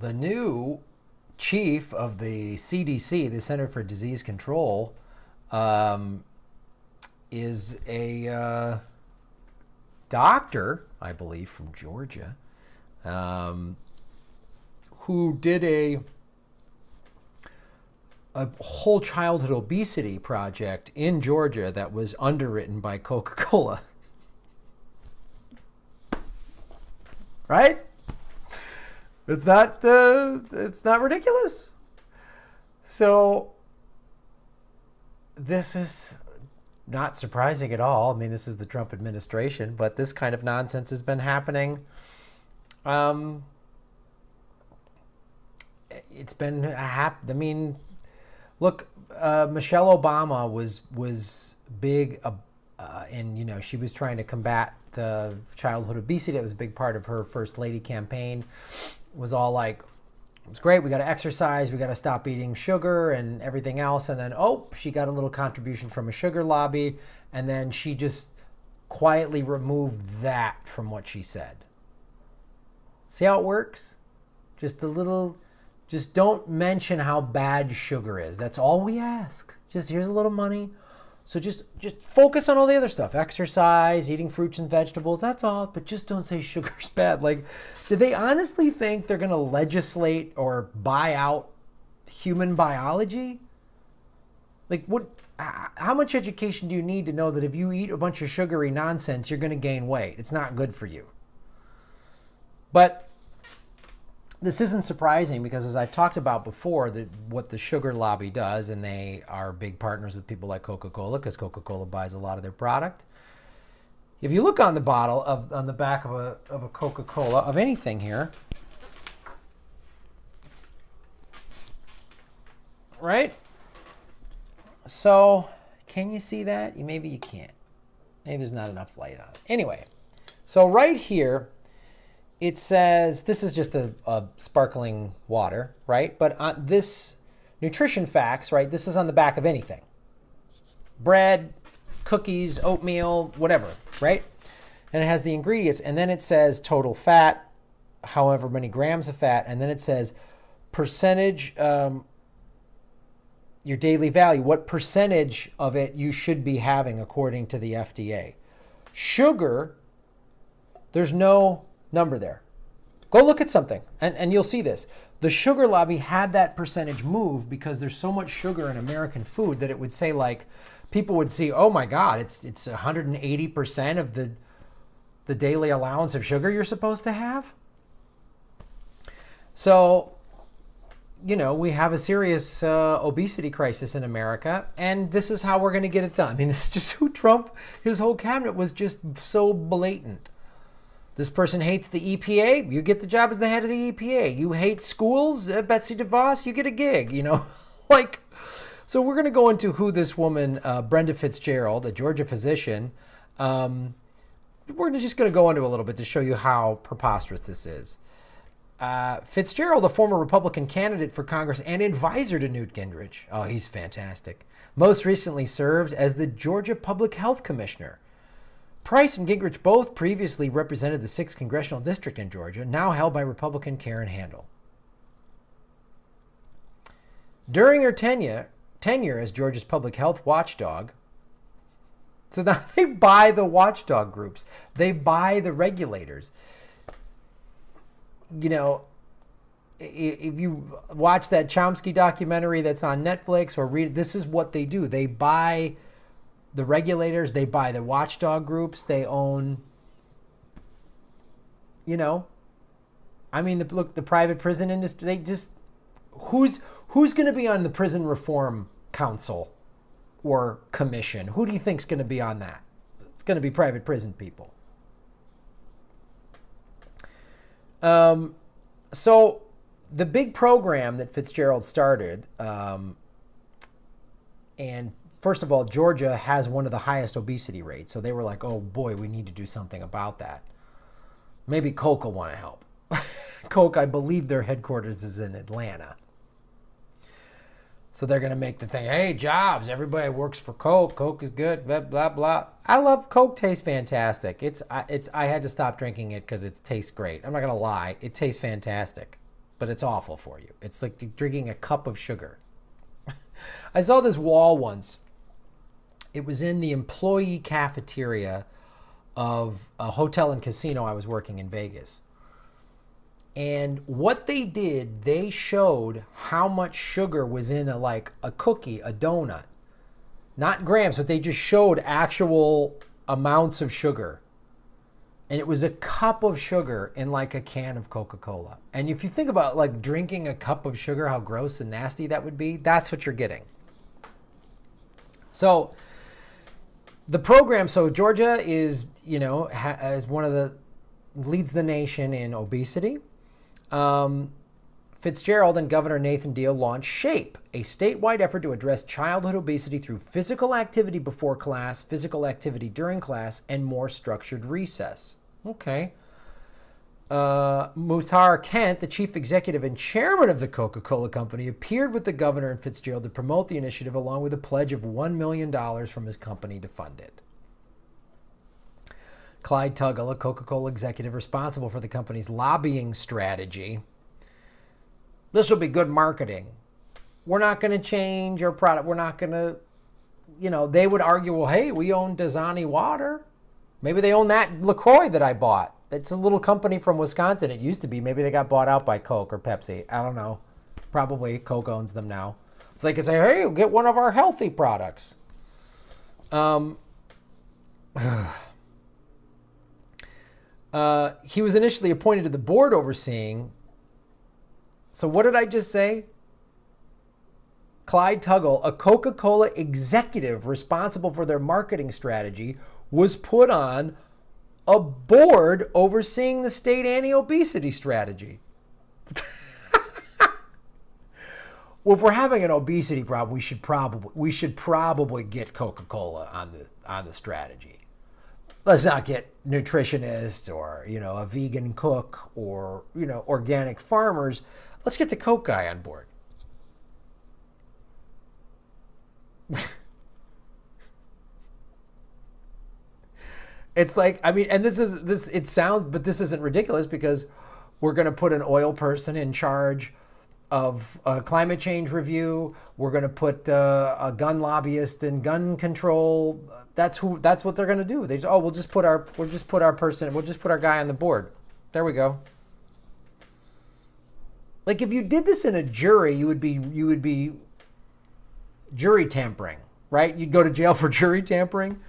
the new chief of the CDC, the Center for Disease Control, is a doctor, I believe, from Georgia, who did a whole childhood obesity project in Georgia that was underwritten by Coca-Cola. Right? It's not ridiculous. So this is not surprising at all. I mean, this is the Trump administration, but this kind of nonsense has been happening. It's been I mean, look, Michelle Obama was big, and she was trying to combat childhood obesity. That was a big part of her First Lady campaign. It was all like, it was great. We got to exercise. We got to stop eating sugar and everything else. And then, she got a little contribution from a sugar lobby. And then she just quietly removed that from what she said. See how it works? Just don't mention how bad sugar is. That's all we ask. Just here's a little money. So just focus on all the other stuff. Exercise, eating fruits and vegetables, that's all. But just don't say sugar's bad. Like, do they honestly think they're going to legislate or buy out human biology? Like, how much education do you need to know that if you eat a bunch of sugary nonsense, you're going to gain weight? It's not good for you. But this isn't surprising because, as I've talked about before, what the sugar lobby does, and they are big partners with people like Coca-Cola because Coca-Cola buys a lot of their product. If you look on the bottle on the back of a Coca-Cola, of anything here, right? So, can you see that? Maybe you can't. Maybe there's not enough light on it. Anyway, so right here, it says, this is just a sparkling water, right? But on this nutrition facts, right, this is on the back of anything. Bread, cookies, oatmeal, whatever, right? And it has the ingredients. And then it says total fat, however many grams of fat. And then it says percentage, your daily value, what percentage of it you should be having according to the FDA. Sugar, there's no number there. Go look at something and you'll see this. The sugar lobby had that percentage move because there's so much sugar in American food that it would say, like, people would see, oh my God, it's 180% of the daily allowance of sugar you're supposed to have. So, we have a serious obesity crisis in America, and this is how we're going to get it done. I mean, this is just who Trump, his whole cabinet was just so blatant. This person hates the EPA, you get the job as the head of the EPA. You hate schools, Betsy DeVos, you get a gig, Like, so we're going to go into who this woman, Brenda Fitzgerald, a Georgia physician, we're just going to go into a little bit to show you how preposterous this is. Fitzgerald, a former Republican candidate for Congress and advisor to Newt Gingrich. Oh, he's fantastic. Most recently served as the Georgia Public Health Commissioner. Price and Gingrich both previously represented the 6th Congressional District in Georgia, now held by Republican Karen Handel. During her tenure as Georgia's public health watchdog, so now they buy the watchdog groups. They buy the regulators. If you watch that Chomsky documentary that's on Netflix or read, this is what they do. They buy the regulators, they buy the watchdog groups, they own, the private prison industry, they just, who's going to be on the Prison Reform Council or Commission? Who do you think's going to be on that? It's going to be private prison people. So the big program that Fitzgerald started, and first of all, Georgia has one of the highest obesity rates. So they were like, oh boy, we need to do something about that. Maybe Coke will want to help. Coke, I believe their headquarters is in Atlanta. So they're going to make the thing, hey, jobs, everybody works for Coke. Coke is good, blah, blah, blah. I love Coke, tastes fantastic. I had to stop drinking it because it tastes great. I'm not going to lie. It tastes fantastic. but it's awful for you. It's like drinking a cup of sugar. I saw this wall once. It was in the employee cafeteria of a hotel and casino I was working in Vegas. And what they did, they showed how much sugar was in a cookie, a donut. Not grams, but they just showed actual amounts of sugar. And it was a cup of sugar in like a can of Coca-Cola. And if you think about like drinking a cup of sugar, how gross and nasty that would be, that's what you're getting. So the program, so Georgia is, as one of the, leads the nation in obesity. Fitzgerald and Governor Nathan Deal launched SHAPE, a statewide effort to address childhood obesity through physical activity before class, physical activity during class, and more structured recess. Okay. Muhtar Kent, the chief executive and chairman of the Coca-Cola Company, appeared with the governor and Fitzgerald to promote the initiative along with a pledge of $1 million from his company to fund it. Clyde Tuggle, a Coca-Cola executive responsible for the company's lobbying strategy. This will be good marketing. We're not going to change our product. We're not going to, they would argue, well, hey, we own Dasani water. Maybe they own that LaCroix that I bought. It's a little company from Wisconsin. It used to be. Maybe they got bought out by Coke or Pepsi. I don't know. Probably Coke owns them now. So they could say, hey, get one of our healthy products. He was initially appointed to the board overseeing. So what did I just say? Clyde Tuggle, a Coca-Cola executive responsible for their marketing strategy, was put on a board overseeing the state anti-obesity strategy. Well, if we're having an obesity problem, we should probably get Coca-Cola on the strategy. Let's not get nutritionists or, a vegan cook or, organic farmers. Let's get the Coke guy on board. It's like, and this isn't ridiculous because we're going to put an oil person in charge of climate change review. We're going to put a gun lobbyist in gun control. That's what they're going to do. We'll just put our guy on the board. There we go. Like if you did this in a jury, you would be jury tampering, right? You'd go to jail for jury tampering.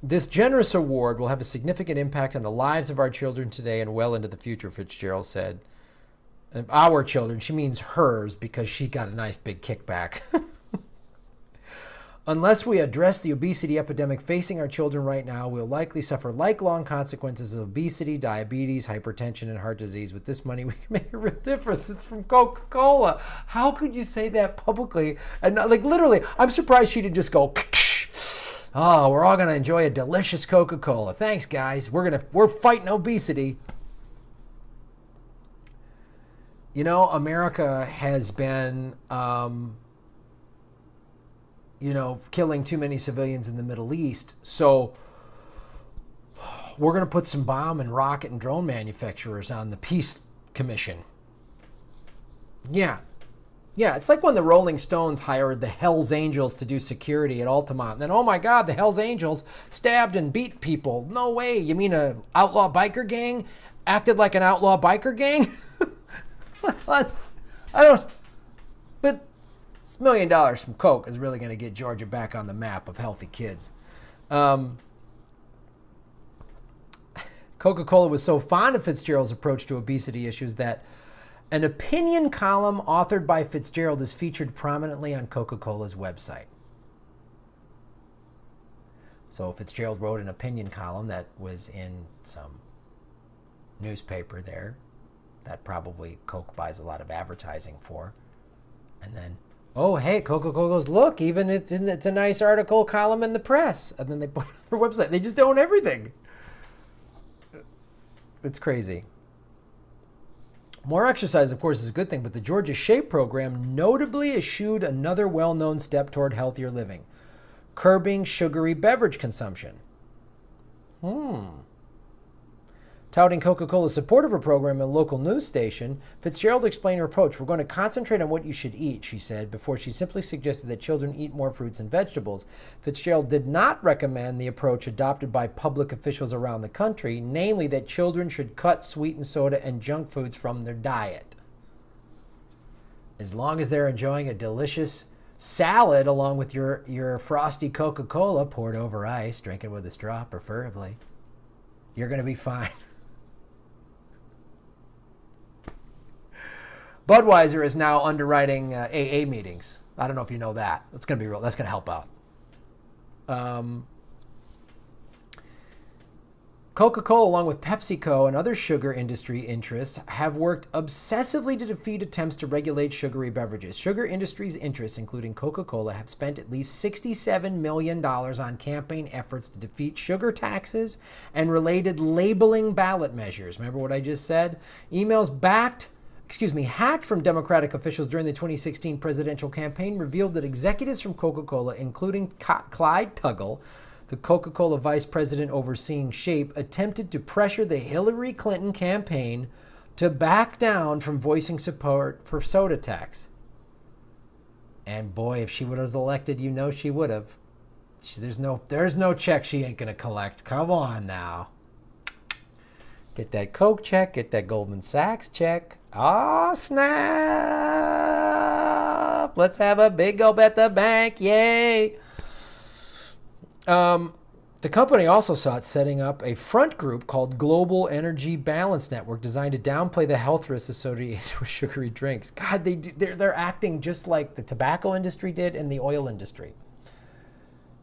This generous award will have a significant impact on the lives of our children today and well into the future, Fitzgerald said. And our children, she means hers because she got a nice big kickback. Unless we address the obesity epidemic facing our children right now, we'll likely suffer lifelong consequences of obesity, diabetes, hypertension, and heart disease. With this money, we can make a real difference. It's from Coca-Cola. How could you say that publicly? And literally, I'm surprised she didn't just go, oh, we're all going to enjoy a delicious Coca-Cola. Thanks, guys. We're fighting obesity. America has been, killing too many civilians in the Middle East. So we're going to put some bomb and rocket and drone manufacturers on the Peace Commission. Yeah. Yeah, it's like when the Rolling Stones hired the Hells Angels to do security at Altamont. And then, oh my God, the Hells Angels stabbed and beat people. No way. You mean an outlaw biker gang acted like an outlaw biker gang? But this $1 million from Coke is really going to get Georgia back on the map of healthy kids. Coca-Cola was so fond of Fitzgerald's approach to obesity issues that an opinion column authored by Fitzgerald is featured prominently on Coca-Cola's website. So Fitzgerald wrote an opinion column that was in some newspaper there that probably Coke buys a lot of advertising for. And then, oh, hey, Coca-Cola goes, look, even it's a nice article column in the press. And then they put it on their website. They just own everything. It's crazy. More exercise, of course, is a good thing, but the Georgia SHAPE program notably eschewed another well-known step toward healthier living, curbing sugary beverage consumption. Tuggle Touting Coca-Cola's support of her program in a local news station, Fitzgerald explained her approach. We're going to concentrate on what you should eat, she said, before she simply suggested that children eat more fruits and vegetables. Fitzgerald did not recommend the approach adopted by public officials around the country, namely that children should cut sweetened soda and junk foods from their diet. As long as they're enjoying a delicious salad along with your frosty Coca-Cola poured over ice, drinking with a straw preferably, you're going to be fine. Budweiser is now underwriting AA meetings. I don't know if you know that. That's going to be real. That's going to help out. Coca-Cola, along with PepsiCo and other sugar industry interests, have worked obsessively to defeat attempts to regulate sugary beverages. Sugar industry's interests, including Coca-Cola, have spent at least $67 million on campaign efforts to defeat sugar taxes and related labeling ballot measures. Remember what I just said? Emails hacked from Democratic officials during the 2016 presidential campaign revealed that executives from Coca-Cola, including Clyde Tuggle, the Coca-Cola vice president overseeing SHAPE, attempted to pressure the Hillary Clinton campaign to back down from voicing support for soda tax. And boy, if she would have elected, you know she would have. There's no check she ain't going to collect. Come on now. Get that Coke check, get that Goldman Sachs check. Oh, snap! Let's have a big go bet the bank. Yay! The company also sought setting up a front group called Global Energy Balance Network designed to downplay the health risks associated with sugary drinks. God, they're acting just like the tobacco industry did and the oil industry.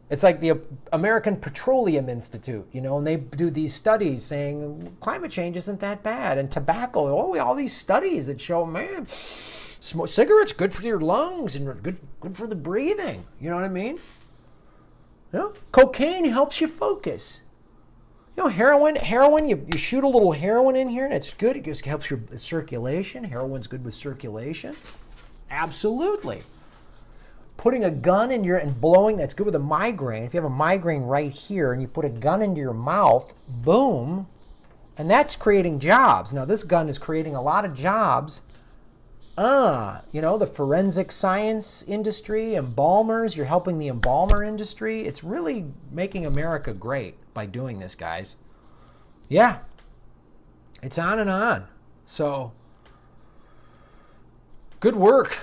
It's like the American Petroleum Institute, and they do these studies saying climate change isn't that bad. And tobacco, all these studies that show, man, cigarettes good for your lungs and good for the breathing. You know what I mean? Cocaine helps you focus. Heroin, you shoot a little heroin in here and it's good. It just helps your circulation. Heroin's good with circulation. Absolutely. Putting a gun in and blowing, that's good with a migraine. If you have a migraine right here and you put a gun into your mouth, boom, and that's creating jobs. Now, this gun is creating a lot of jobs. The forensic science industry, embalmers, you're helping the embalmer industry. It's really making America great by doing this, guys. Yeah, it's on and on. So, good work.